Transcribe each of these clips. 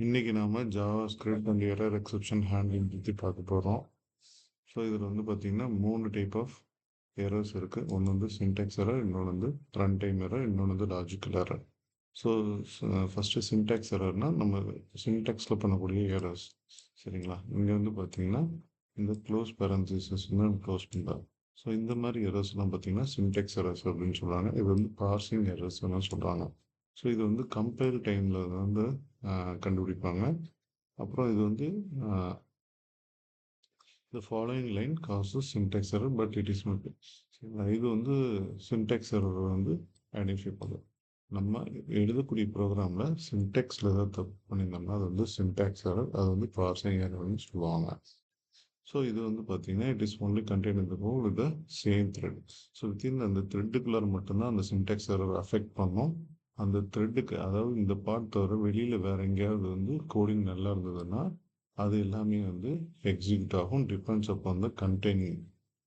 இன்னைக்கு நாம JavaScript and error exception handling பற்றி பார்க்க போகிறோம். ஸோ இதில் வந்து பார்த்தீங்கன்னா 3 டைப் ஆஃப் எரர்ஸ் இருக்குது. ஒன்று வந்து சின்டாக்ஸ் எரர், இன்னொன்று வந்து ரன் டைம் எரர், இன்னொன்று வந்து logical error. So first syntax எரர்னால் நம்ம சின்டாக்ஸில் பண்ணக்கூடிய எரர்ஸ். சரிங்களா? இங்கே வந்து பார்த்தீங்கன்னா இந்த க்ளோஸ் பேரன்சிசஸ் வந்து க்ளோஸ் பண்ணுறாங்க. ஸோ இந்த மாதிரி எரர்ஸ்லாம் பார்த்தீங்கன்னா சின்டாக்ஸ் எரர்ஸ் அப்படின்னு சொல்கிறாங்க. இது வந்து பார்சிங் எரர்ஸ் சொல்கிறாங்க. ஸோ இது வந்து கம்பைல் டைமில் வந்து கண்டுபிடிப்பாங்க. அப்புறம் இது வந்து the following line causes syntax error but it is not. இது வந்து சின்டாக்ஸ் எரர் வந்து ஐடென்டிஃபை பண்ணும். நம்ம எழுதக்கூடிய ப்ரோக்ராமில் சின்டாக்ஸில் ஏதாவது தப்பு பண்ணியிருந்தோம்னா அது வந்து சின்டாக்ஸ் எரர், அது வந்து பார்சிங் எரர்னு சொல்லுவாங்க. ஸோ இது வந்து பார்த்தீங்கன்னா இட் இஸ் ஒன்லி கண்டெய்ன் இந்த code with the same thread. So within அந்த த்ரெட்டுக்குள்ளார மட்டும்தான் அந்த சின்டாக்ஸ் எரர் அஃபெக்ட் பண்ணும். அந்த த்ரெட்டுக்கு, அதாவது இந்த பார்ட் தவிர வெளியில் வேறு எங்கேயாவது வந்து கோடிங் நல்லா இருந்ததுன்னா அது எல்லாமே வந்து எக்ஸிக்யூட் ஆகும். Depends upon the containing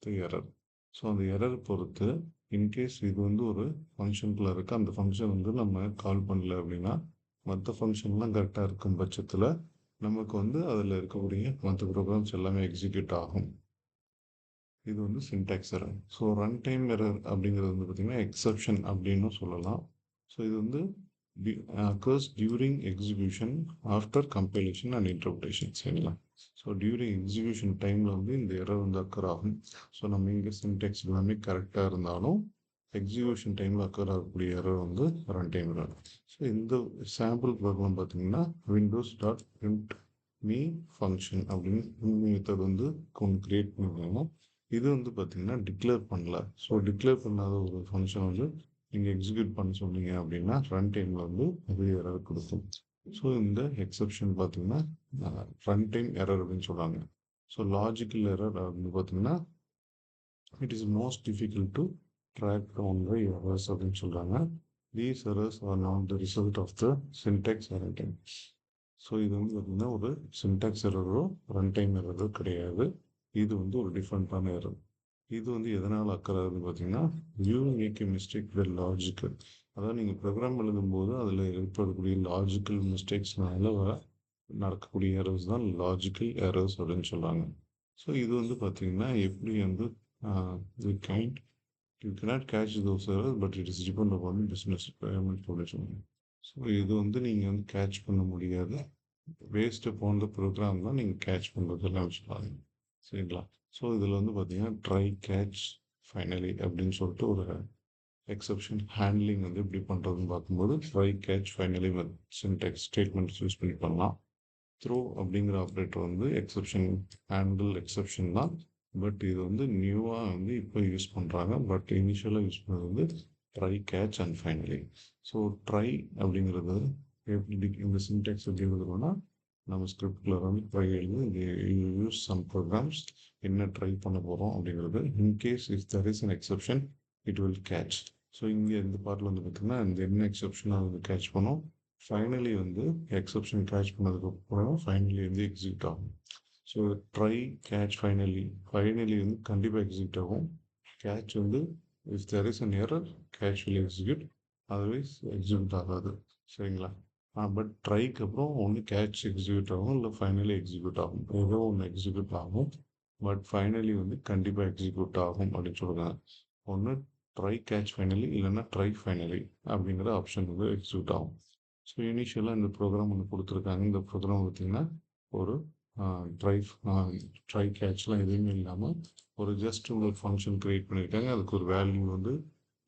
the error. So அந்த எரர் பொறுத்து இன்கேஸ் இது வந்து ஒரு ஃபங்க்ஷனுக்குள்ள இருக்குது, அந்த ஃபங்க்ஷன் வந்து நம்ம கால் பண்ணல அப்படின்னா மற்ற ஃபங்க்ஷன்லாம் கரெக்டாக இருக்கும் பட்சத்தில் நமக்கு வந்து அதில் இருக்கக்கூடிய மற்ற ப்ரோக்ராம்ஸ் எல்லாமே எக்ஸிக்யூட் ஆகும். இது வந்து syntax error. So run time error அப்படிங்கிறது வந்து பார்த்திங்கன்னா எக்ஸப்ஷன் அப்படின்னு சொல்லலாம். ஸோ இது வந்து occurs during execution after compilation and interpretation. சரிங்களா? ஸோ டியூரிங் எக்ஸிக்யூஷன் டைமில் வந்து இந்த எரர் வந்து அக்கர் ஆகும். ஸோ நம்ம இங்கே சின்டெக்ஸ் எல்லாமே கரெக்டாக இருந்தாலும் எக்ஸிக்யூஷன் டைமில் அக்கர் ஆகக்கூடிய எரர் வந்து ரன் டைம் எரர். ஸோ இந்த சாம்பிள் ப்ரோக்ராம் பார்த்தீங்கன்னா Windows dot print me function அப்படின்னு மெத்தட் வந்து கொண்டு கிரியேட் பண்ணிருக்காங்க. இது வந்து பார்த்தீங்கன்னா டிக்ளேர் பண்ணல. ஸோ டிக்ளேர் பண்ணாத ஒரு ஃபங்க்ஷன் வந்து நீங்கள் எக்ஸிக்யூட் பண்ண சொன்னீங்க அப்படின்னா ரன் டைமில் வந்து அது எரர் கொடுக்கும். ஸோ இந்த எக்ஸப்ஷன் பார்த்தீங்கன்னா ரன் டைம் எரர் அப்படின்னு சொல்கிறாங்க. ஸோ லாஜிக்கல் எரர் அப்படின்னு பார்த்தீங்கன்னா it is most difficult to track down the errors அப்படின்னு சொல்கிறாங்க. These errors are not the result of the syntax run time. So இது வந்து பார்த்தீங்கன்னா ஒரு சின்டாக்ஸ் எரரோ ரன் டைம் எரரோ கிடையாது. இது வந்து ஒரு டிஃப்ரெண்ட்டான எரர். இது வந்து எதனால் அக்கர் ஆகுதுன்னு பார்த்தீங்கன்னா you make a mistake with logical. அதாவது நீங்கள் ப்ரோக்ராம் எழுதும்போது அதில் ஏற்படக்கூடிய லாஜிக்கல் மிஸ்டேக்ஸ்னால நடக்கக்கூடிய எரர்ஸ் தான் லாஜிக்கல் எரர்ஸ் அப்படின்னு சொல்கிறாங்க. ஸோ இது வந்து பார்த்தீங்கன்னா எப்படி வந்து you cannot catch those errors but it is depend upon business requirement அப்படின்னு சொல்லுவாங்க. ஸோ இது வந்து நீங்கள் வந்து கேட்ச் பண்ண முடியாது. வேஸ்ட் அப்பான் த ப்ரோக்ராம் தான் நீங்கள் கேட்ச் பண்ணுறதெல்லாம் சொல்லுவாங்க. சரிங்களா? ஸோ இதில் வந்து பார்த்தீங்கன்னா ட்ரை கேட்ச் ஃபைனலி அப்படின்னு சொல்லிட்டு ஒரு எக்ஸப்ஷன் ஹேண்ட்லிங் வந்து எப்படி பண்ணுறதுன்னு பார்க்கும்போது try catch finally syntax statements use பண்ணி பண்ணலாம். த்ரோ அப்படிங்கிற ஆப்ரேட்டர் வந்து எக்ஸப்ஷன் ஹேண்டில் எக்ஸப்ஷன் தான். பட் இது வந்து நியூவாக வந்து இப்போ யூஸ் பண்ணுறாங்க. பட் இனிஷியலாக யூஸ் பண்ணுறது வந்து try catch and finally. So try அப்படிங்கிறது எப்படி இந்த சின்டாக்ஸ் எப்படி எழுதுறோம்னா நம்ம ஸ்கிரிப்டில் வந்து ட்ரை எழுதி இந்த யூஸ் சம் ப்ரோக்ராம்ஸ் என்ன ட்ரை பண்ண போகிறோம் அப்படிங்கிறது. In case if there is an exception it will catch. So இங்கே இந்த பார்ட்டில் வந்து பார்த்திங்கன்னா இந்த என்ன எக்ஸப்ஷனாக வந்து கேட்ச் பண்ணோம். ஃபைனலி வந்து எக்ஸப்ஷன் கேட்ச் பண்ணதுக்கப்புறம் ஃபைனலி வந்து எக்ஸிக்யூட் ஆகும். ஸோ ட்ரை கேட்ச் ஃபைனலி வந்து கண்டிப்பாக எக்ஸிக்யூட் ஆகும். கேட்ச் வந்து if there is an error catch will execute, otherwise execute ஆகாது. சரிங்களா? பட் ட்ரைக்கு அப்புறம் ஒன்று கேட்ச் எக்ஸிக்யூட் ஆகும், இல்லை ஃபைனலி எக்ஸிக்யூட் ஆகும். ஏதோ ஒன்று எக்ஸிக்யூட் ஆகும். பட் ஃபைனலி வந்து கண்டிப்பாக எக்ஸிக்யூட் ஆகும் அப்படின்னு சொல்கிறாங்க. ஒன்று ட்ரை கேட்ச் ஃபைனலி இல்லைன்னா ட்ரை ஃபைனலி அப்படிங்கிற ஆப்ஷன் வந்து எக்ஸிக்யூட் ஆகும். ஸோ இனிஷியலாக இந்த ப்ரோக்ராம் ஒன்று கொடுத்துருக்காங்க. இந்த ப்ரோக்ராம் பார்த்திங்கன்னா ஒரு ட்ரை கேட்ச்லாம் எதுவுமே இல்லாமல் ஒரு ஜஸ்ட் ஒரு ஃபங்க்ஷன் க்ரியேட் பண்ணியிருக்காங்க. அதுக்கு ஒரு வேல்யூ வந்து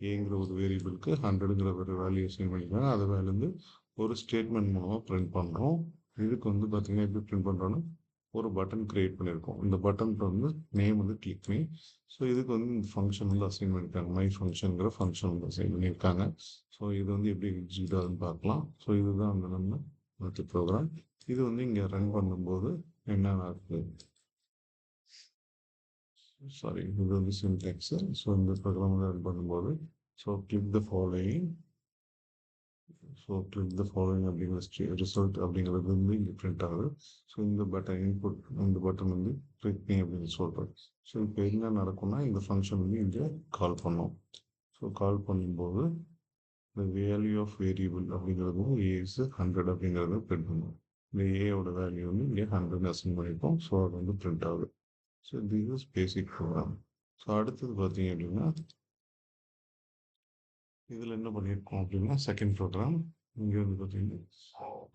ஏங்கிற ஒரு வேரியபிளுக்கு 100ங்கிற ஒரு வேல்யூ அசைன் பண்ணியிருக்காங்க. அதை வேல்யூ வந்து ஒரு ஸ்டேட்மெண்ட் மூலமாக பிரிண்ட் பண்ணுறோம். இதுக்கு வந்து பார்த்திங்கன்னா எப்படி பிரிண்ட் பண்ணுறோன்னா ஒரு பட்டன் க்ரியேட் பண்ணியிருக்கோம். இந்த பட்டனுக்கு வந்து நேம் வந்து கிளிக் பண்ணி, ஸோ இதுக்கு வந்து இந்த ஃபங்க்ஷன் வந்து அசைன் பண்ணியிருக்காங்க. மை ஃபங்க்ஷனுங்கிற ஃபங்க்ஷன் வந்து அசைன் பண்ணியிருக்காங்க. ஸோ இது வந்து எப்படி எக்ஸிக்யூட் ஆகுதுன்னு பார்க்கலாம். ஸோ இதுதான் வந்து நம்ம மற்ற ப்ரோக்ராம். இது வந்து இங்கே ரன் பண்ணும்போது என்ன ஆகுது, சாரி இது வந்து சின்டாக்ஸு. ஸோ இந்த ப்ரோக்ராம் வந்து ரன் பண்ணும்போது so click the following. So click the following அப்படிங்கிற ரிசல்ட் அப்படிங்கிறது வந்து இங்கே பிரிண்ட் ஆகுது. ஸோ இந்த பட்டன் இன்புட், இந்த பட்டன் வந்து கிளிக் பண்ணி அப்படின்னு சொல்கிறோம். ஸோ இப்போ என்ன நடக்கும்னா இந்த ஃபங்க்ஷன் வந்து இங்கே கால் பண்ணோம். ஸோ கால் பண்ணும்போது இந்த வேல்யூ ஆஃப் வேரியபிள் அப்படிங்கிறதும் ஏஸ் 100 அப்படிங்கிறத பிரிண்ட் பண்ணும். இந்த ஏயோட வேல்யூ வந்து இங்கே 100 அசைன் பண்ணியிருக்கோம். ஸோ அது வந்து பிரிண்ட் ஆகுது. So this is basic program. So அடுத்தது பார்த்தீங்க அப்படின்னா இதில் என்ன பண்ணியிருக்கோம் அப்படின்னா செகண்ட் ப்ரோக்ராம் இங்கே வந்து பார்த்தீங்கன்னா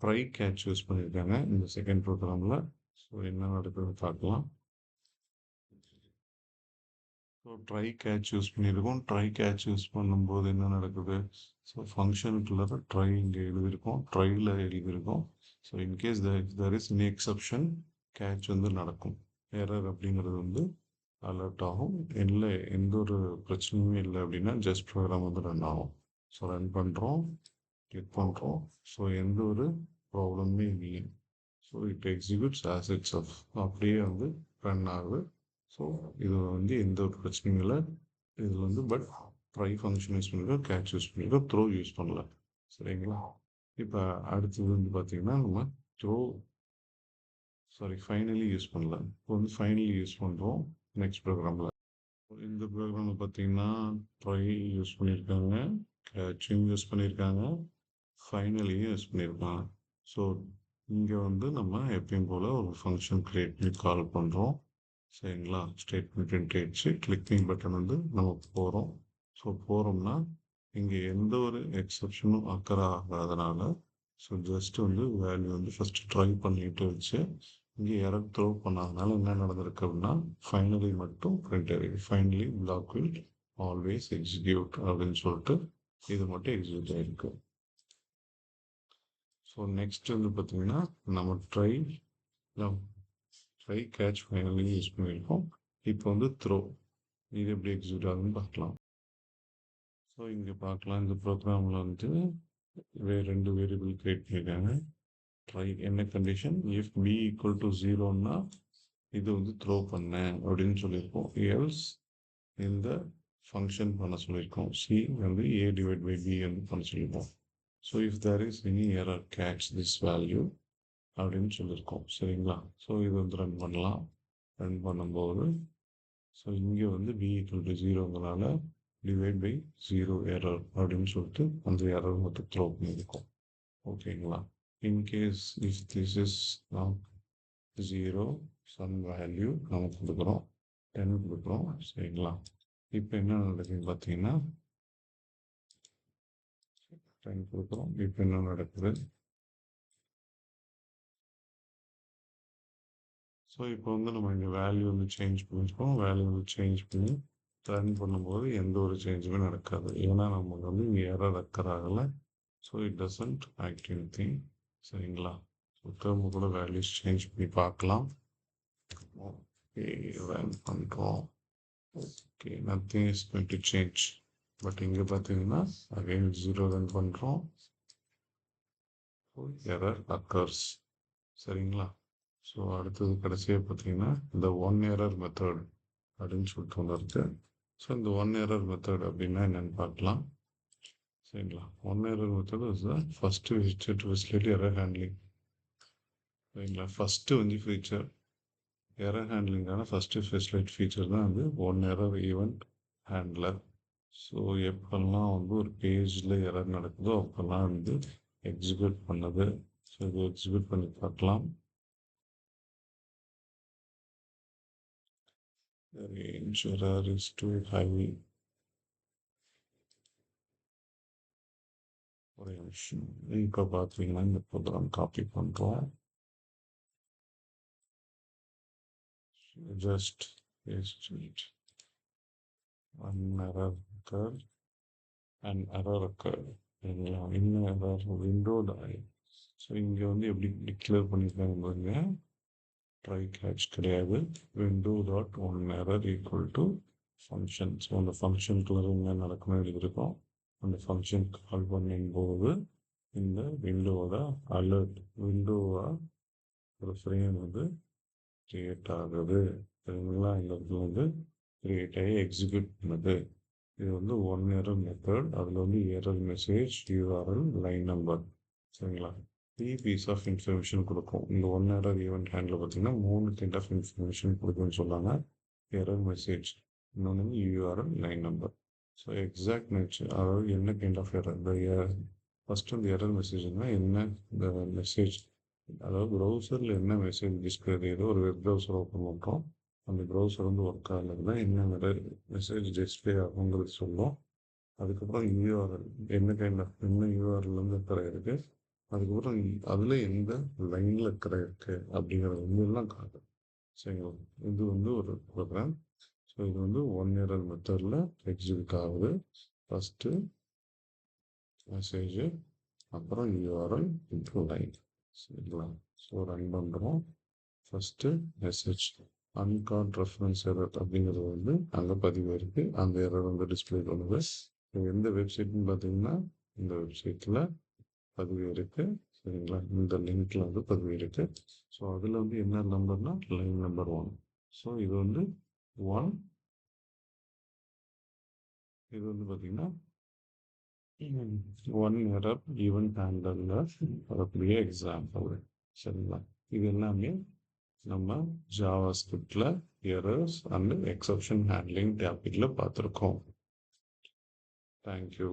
ட்ரை கேட்ச் யூஸ் பண்ணியிருக்காங்க இந்த செகண்ட் ப்ரோக்ராமில். ஸோ என்ன நடக்குதுன்னு பார்க்கலாம். ஸோ ட்ரை கேட்ச் யூஸ் பண்ணியிருக்கோம். ட்ரை கேட்ச் யூஸ் பண்ணும்போது என்ன நடக்குது? ஸோ ஃபங்க்ஷனுக்குள்ள ட்ரை இங்கே எழுதியிருக்கோம், ட்ரையில் எழுதியிருக்கோம். So in case there is any exception catch வந்து நடக்கும். எரர் அப்படிங்கிறது வந்து அலர்ட் ஆகும். இல்லை எந்த ஒரு பிரச்சனையுமே இல்லை அப்படின்னா ஜஸ்ட் ப்ரோக்ராம் வந்து ரன் ஆகும். ஸோ ரன் பண்ணுறோம், கிளிக் பண்ணுறோம். ஸோ எந்த ஒரு ப்ராப்ளமே இல்லை. So it executes as it's of அப்படியே வந்து ரன் ஆகுது. ஸோ இது வந்து எந்த ஒரு பிரச்சனையும் இல்லை. இதில் வந்து பட் ட்ரை ஃபங்க்ஷன் யூஸ் பண்ணிருக்கோம், கேட்ச் யூஸ் பண்ணிருக்கோம், த்ரோ யூஸ் பண்ணல. சரிங்களா? இப்போ அடுத்தது வந்து பார்த்தீங்கன்னா நம்ம த்ரோ ஃபைனலி யூஸ் பண்ணல. இப்போ வந்து ஃபைனலி யூஸ் பண்ணுறோம் நெக்ஸ்ட் ப்ரோக்ராமில். இந்த ப்ரோக்ராமில் பார்த்தீங்கன்னா ட்ரை யூஸ் பண்ணியிருக்காங்க, கேட்சும் யூஸ் பண்ணியிருக்காங்க, ஃபைனலியும் யூஸ் பண்ணியிருக்காங்க. ஸோ இங்கே வந்து நம்ம எப்பயும் போல் ஒரு ஃபங்க்ஷன் க்ரியேட் பண்ணி கால் பண்ணுறோம். சரிங்களா? ஸ்டேட்மெண்ட் பிரிண்ட் ஆயிடுச்சு. கிளிக்கிங் பட்டன் வந்து நம்ம போகிறோம். ஸோ போகிறோம்னா இங்கே எந்த ஒரு எக்ஸப்ஷனும் அக்கர் ஆகாதனால ஸோ ஜஸ்ட் வந்து வேல்யூ வந்து ஃபஸ்ட்டு ட்ரை பண்ணிட்டு வச்சு இங்கே எரர் த்ரோ பண்ணாதனால என்ன நடந்திருக்கு அப்படின்னா ஃபைனலி மட்டும் பிரிண்ட் ஆகிருக்கு. Finally block will always execute அப்படின்னு சொல்லிட்டு இது மட்டும் எக்ஸிக்யூட் ஆகிருக்கு. ஸோ நெக்ஸ்ட் வந்து பார்த்தீங்கன்னா நம்ம ட்ரை கேட்ச் ஃபைனலி யூஸ் பண்ணியிருக்கோம். இப்போ வந்து த்ரோ இது எப்படி எக்ஸிக்யூட் ஆகுதுன்னு பார்க்கலாம். ஸோ இங்கே பார்க்கலாம் இந்த ப்ரோக்ராமில் வந்து ரெண்டு வேரியபிள் கிரியேட் பண்ணியிருக்காங்க. ட்ரை என்ன condition, if B equal to 0ன்னா இது வந்து த்ரோ பண்ணேன் அப்படின்னு சொல்லியிருக்கோம். எல்ஸ் இந்த ஃபங்க்ஷன் பண்ண சொல்லியிருக்கோம். சி வந்து ஏ டிவைட் பை பி வந்து பண்ண சொல்லியிருக்கோம். So if there is any error catch this value அப்படின்னு சொல்லியிருக்கோம். சரிங்களா? ஸோ இது வந்து ரன் பண்ணலாம். ரன் பண்ணும்போது ஸோ இங்கே வந்து பி ஈக்குவல் டு 0ங்கிறனால டிவைட் பை 0 எரர் அப்படின்னு சொல்லிட்டு அந்த எரர் மட்டும் த்ரோ பண்ணியிருக்கோம். ஓகேங்களா? In case if this is not 0 some value நம்ம கொடுக்குறோம், 10 கொடுக்குறோம். சரிங்களா? இப்போ என்ன நடக்குதுன்னு பார்த்தீங்கன்னா 10 கொடுக்குறோம். இப்போ என்ன நடக்குது? ஸோ இப்போ வந்து நம்ம இங்கே வேல்யூ வந்து சேஞ்ச் பண்ணியிருக்கோம். வேல்யூ வந்து சேஞ்ச் பண்ணி ரன் பண்ணும்போது எந்த ஒரு சேஞ்சுமே நடக்காது. ஏன்னா நமக்கு வந்து இங்கே எரர் அக்கர் ஆகலை. So it doesn't act anything. சரிங்களா? ஸோ திரும்ப கூட வேல்யூஸ் சேஞ்ச் பண்ணி பார்க்கலாம். ஓகே ரன் பண்ணுறோம். Okay nothing is going to change. But இங்கே பார்த்தீங்கன்னா அகைன் 0 ரன் பண்ணுறோம். Error occurs. சரிங்களா? ஸோ அடுத்தது கடைசியாக பார்த்தீங்கன்னா இந்த ஒன் எரர் மெத்தட் அப்படின்னு சொல்லிட்டு ஒன்று இருக்கு. ஸோ இந்த ஒன் எரர் மெத்தட் அப்படின்னா என்னென்னு பார்க்கலாம். சரிங்களா? On error method is the first feature to facility error handling. சரிங்களா? ஃபஸ்ட்டு வந்து ஃபீச்சர் எரர் ஹேண்ட்லிங்கான ஃபஸ்ட்டு ஃபெசிலிட்டி ஃபீச்சர் தான் வந்து on error event handler. So எப்போல்லாம் வந்து ஒரு பேஜில் எரர் நடக்குதோ அப்போல்லாம் வந்து எக்ஸிக்யூட் பண்ணது. ஸோ இது எக்ஸிக்யூட் பண்ணி பார்க்கலாம். The range error is too high. ஒரு நிமிஷம். இப்போ பார்த்தீங்கன்னா இந்த ப்ரோக்ராம் காப்பி பண்ணுறோம். Just paste it. One error occurred. An error occurred. இன்னும் எரர் விண்டோ தான். ஸோ இங்கே வந்து எப்படி டிக்ளேர் பண்ணியிருக்காங்க பாருங்க. ட்ரை கேட்ச் கிடையாது. Window dot one error equal to function. So அந்த ஃபங்க்ஷனுக்குள்ள என்ன நடக்கணும் எழுதியிருக்கோம். அந்த ஃபங்க்ஷன் கால் பண்ணும்போது இந்த விண்டோவோட அலர்ட் விண்டோவா ஒரு ஃப்ரேம் வந்து கிரியேட் ஆகுது. சரிங்களா? இந்த இடத்துல வந்து கிரியேட் ஆகி எக்ஸிக்யூட் பண்ணுது. இது வந்து ஒன் எரர் மெத்தட். அதில் வந்து error message, URL, line number. சரிங்களா? 3 பீஸ் ஆஃப் இன்ஃபர்மேஷன் கொடுக்கும். இந்த ஒன் எரர் ஈவெண்ட் ஹேண்டில் பார்த்தீங்கன்னா 3 கைண்ட் ஆஃப் இன்ஃபர்மேஷன் கொடுக்குன்னு சொன்னாங்க. எரர் மெசேஜ், இன்னொன்று URL, line number. So exact nature அதாவது என்ன கைண்ட் ஆஃப் எரர். இந்த ஃபஸ்ட்டு இந்த எரர் மெசேஜ்னா என்ன, இந்த மெசேஜ் அதாவது ப்ரௌசரில் என்ன மெசேஜ் டிஸ்பிளே ஏதோ ஒரு வெப் ப்ரௌசர் ஓப்பன் பண்ணுறோம். அந்த ப்ரௌசர் வந்து ஒர்க் ஆகலைன்னா என்ன மெசேஜ் டிஸ்பிளே ஆகுங்கிறது சொல்லும். அதுக்கப்புறம் யூஆர்எல் என்ன கைண்ட் ஆஃப் என்ன யூஆர்எல் வந்து இருக்கிற இருக்குது. அதுக்கப்புறம் அதில் எந்த லைனில் இருக்கிற இருக்குது அப்படிங்கிறது வந்து எல்லாம் காட்டும். சரிங்களா? இது வந்து ஒரு ப்ரோக்ராம். ஸோ இது வந்து ஒன் எரர் மெத்தடில் எக்ஸிக்யூட் ஆகுது. ஃபஸ்ட்டு மெசேஜ், அப்புறம் யூஆர்எல் இன்ட்ரோ லைன். சரிங்களா? ஸோ ரன் பண்ணுறோம். ஃபஸ்ட்டு மெசேஜ் அன்கார்ட் ரெஃபரன்ஸ் எரர் அப்படிங்கிறது வந்து அங்கே பதிவு இருக்குது. அந்த எரர் வந்து டிஸ்பிளே பண்ணுது. எந்த வெப்சைட்னு பார்த்தீங்கன்னா இந்த வெப்சைட்டில் பதிவு இருக்குது. சரிங்களா? இந்த லிங்க்ல வந்து பதிவு இருக்குது. ஸோ அதில் வந்து என்ன நம்பர்னா லைன் நம்பர் 1. ஸோ இது வந்து 1. இது வந்து பார்த்தீங்கன்னா ஒன் எரர் ஈவெண்ட் ஹேண்டலில் வரக்கூடிய எக்ஸாம்பிள். சரிங்களா? இது எல்லாமே நம்ம ஜாவா ஸ்கிரிப்டில் எரர்ஸ் அண்ட் எக்ஸப்ஷன் ஹேண்ட்லிங் டாபிக்ல பார்த்துருக்கோம். தேங்க்யூ.